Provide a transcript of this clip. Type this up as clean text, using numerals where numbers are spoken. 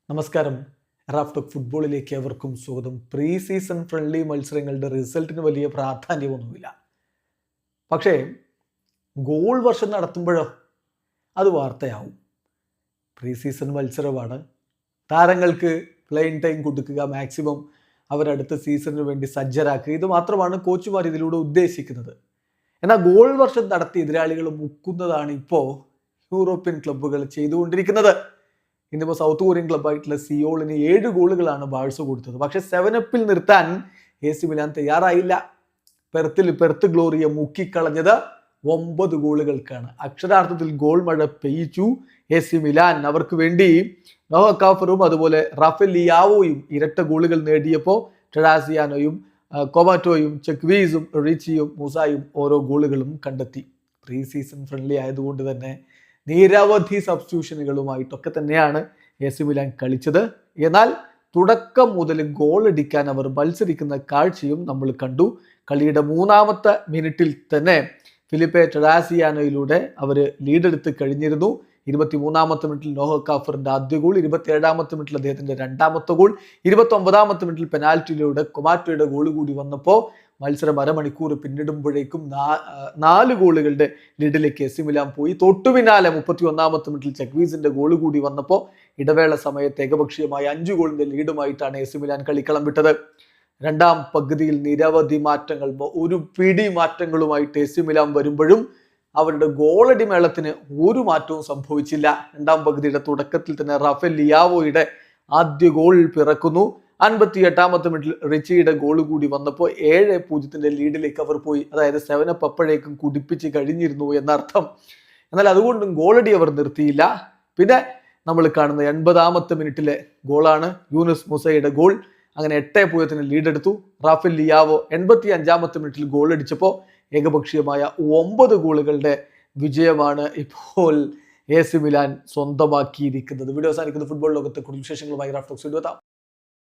നമസ്കാരം. റാഫ്റ്റോക്ക് ഫുട്ബോളിലേക്ക് അവർക്കും സ്വാഗതം. പ്രീ സീസൺ ഫ്രണ്ട്ലി മത്സരങ്ങളുടെ റിസൾട്ടിന് വലിയ പ്രാധാന്യമൊന്നുമില്ല. പക്ഷേ ഗോൾ വർഷം നടത്തുമ്പോഴോ അത് വാർത്തയാവും. പ്രീ സീസൺ മത്സരമാണ്. താരങ്ങൾക്ക് പ്ലേയിങ് ടൈം കൊടുക്കുക, മാക്സിമം അവരടുത്ത സീസണിന് വേണ്ടി സജ്ജരാക്കുക. ഇത് മാത്രമാണ് കോച്ചുമാർ ഇതിലൂടെ ഉദ്ദേശിക്കുന്നത്. എന്നാൽ ഗോൾ വർഷം നടത്തി എതിരാളികൾ മുക്കുന്നതാണ് ഇപ്പോൾ യൂറോപ്യൻ ക്ലബ്ബുകൾ ചെയ്തുകൊണ്ടിരിക്കുന്നത്. ഇന്നിപ്പോൾ സൗത്ത് കൊറിയൻ ക്ലബ്ബായിട്ടുള്ള സിയോളിന് 7 ഗോളുകളാണ് ബാഴ്സ കൊടുത്തത്. പക്ഷെ 7-അപ്പിൽ നിർത്താൻ AC മിലാൻ തയ്യാറായില്ല. പെർത്ത് ഗ്ലോറിയെ മുക്കിക്കളഞ്ഞത് 9 ഗോളുകൾക്കാണ്. അക്ഷരാർത്ഥത്തിൽ ഗോൾ മഴ പെയ്ച്ചു AC മിലാൻ. അവർക്ക് വേണ്ടി നോഹ കാഫറും അതുപോലെ റാഫേൽ ലിയാവോയും ഇരട്ട ഗോളുകൾ നേടിയപ്പോൾ ടെറാസിയാനോയും കൊമാറ്റോയും ചെക്വീസും റിച്ചിയും മൂസായും ഓരോ ഗോളുകളും കണ്ടെത്തി. പ്രീ സീസൺ ഫ്രണ്ട്ലി ആയതുകൊണ്ട് തന്നെ നിരവധി സബ്സ്റ്റിറ്റ്യൂഷനുകളുമായിട്ടൊക്കെ തന്നെയാണ് AC മിലാൻ കളിച്ചത്. എന്നാൽ തുടക്കം മുതൽ ഗോൾ അടിക്കാൻ അവർ മത്സരിക്കുന്ന കാഴ്ചയും നമ്മൾ കണ്ടു. കളിയുടെ 3-ാമത്തെ മിനിറ്റിൽ തന്നെ ഫിലിപ്പെ ടെറാസിയാനോയിലൂടെ അവർ ലീഡെടുത്ത് കഴിഞ്ഞിരുന്നു. 23-ാമത്തെ മിനിറ്റിൽ നോഹ കാഫറിന്റെ ആദ്യ ഗോൾ, 27-ാമത്തെ മിനിറ്റിൽ അദ്ദേഹത്തിന്റെ 2-ാമത്തെ ഗോൾ, 29-ാമത്തെ മിനിറ്റിൽ പെനാൽറ്റിയിലൂടെ കൊമാറ്റോയുടെ ഗോൾ കൂടി വന്നപ്പോൾ മത്സരം അരമണിക്കൂർ പിന്നിടുമ്പോഴേക്കും 4 ഗോളുകളുടെ ലീഡിലേക്ക് AC മിലാൻ പോയി. തൊട്ടു പിന്നാലെ 31-ാമത്തെ മിനിറ്റിൽ ചെക്വീസിന്റെ ഗോൾ കൂടി വന്നപ്പോൾ ഇടവേള സമയത്ത് ഏകപക്ഷീയമായ 5 ഗോളിന്റെ ലീഡുമായിട്ടാണ് AC മിലാൻ കളിക്കളം വിട്ടത്. രണ്ടാം പകുതിയിൽ നിരവധി മാറ്റങ്ങൾ, ഒരു പിടി മാറ്റങ്ങളുമായിട്ട് AC മിലാൻ വരുമ്പോഴും അവരുടെ ഗോളടി മേളത്തിന് ഒരു മാറ്റവും സംഭവിച്ചില്ല. രണ്ടാം പകുതിയുടെ തുടക്കത്തിൽ തന്നെ റാഫേൽ ലിയാവോയുടെ ആദ്യ ഗോൾ പിറക്കുന്നു. 58-ാമത്തെ മിനിറ്റിൽ റിച്ചിയുടെ ഗോൾ കൂടി വന്നപ്പോൾ 7-0 ലീഡിലേക്ക് അവർ പോയി. അതായത് 7-അപ്പ് അപ്പോഴേക്കും കുടിപ്പിച്ച് കഴിഞ്ഞിരുന്നു എന്നർത്ഥം. എന്നാൽ അതുകൊണ്ടും ഗോളടി അവർ നിർത്തിയില്ല. പിന്നെ നമ്മൾ കാണുന്ന 80-ാമത്തെ മിനിറ്റിലെ ഗോളാണ് യൂനുസ് മൂസയുടെ ഗോൾ. അങ്ങനെ 8-0 ലീഡെടുത്തു. റാഫേൽ ലിയാവോ 85-ാമത്തെ മിനിറ്റിൽ ഗോൾ അടിച്ചപ്പോൾ ഏകപക്ഷീയമായ 9 ഗോളുകളുടെ വിജയമാണ് ഇപ്പോൾ AC മിലാൻ സ്വന്തമാക്കിയിരിക്കുന്നത്. വീഡിയോ അവസാനിക്കുന്ന ഫുട്ബോൾ ലോകത്തെ കൂടുതൽ വിശേഷങ്ങളുമായി റാഫ്റ്റോക്സ് വീഡിയോ എത്താം.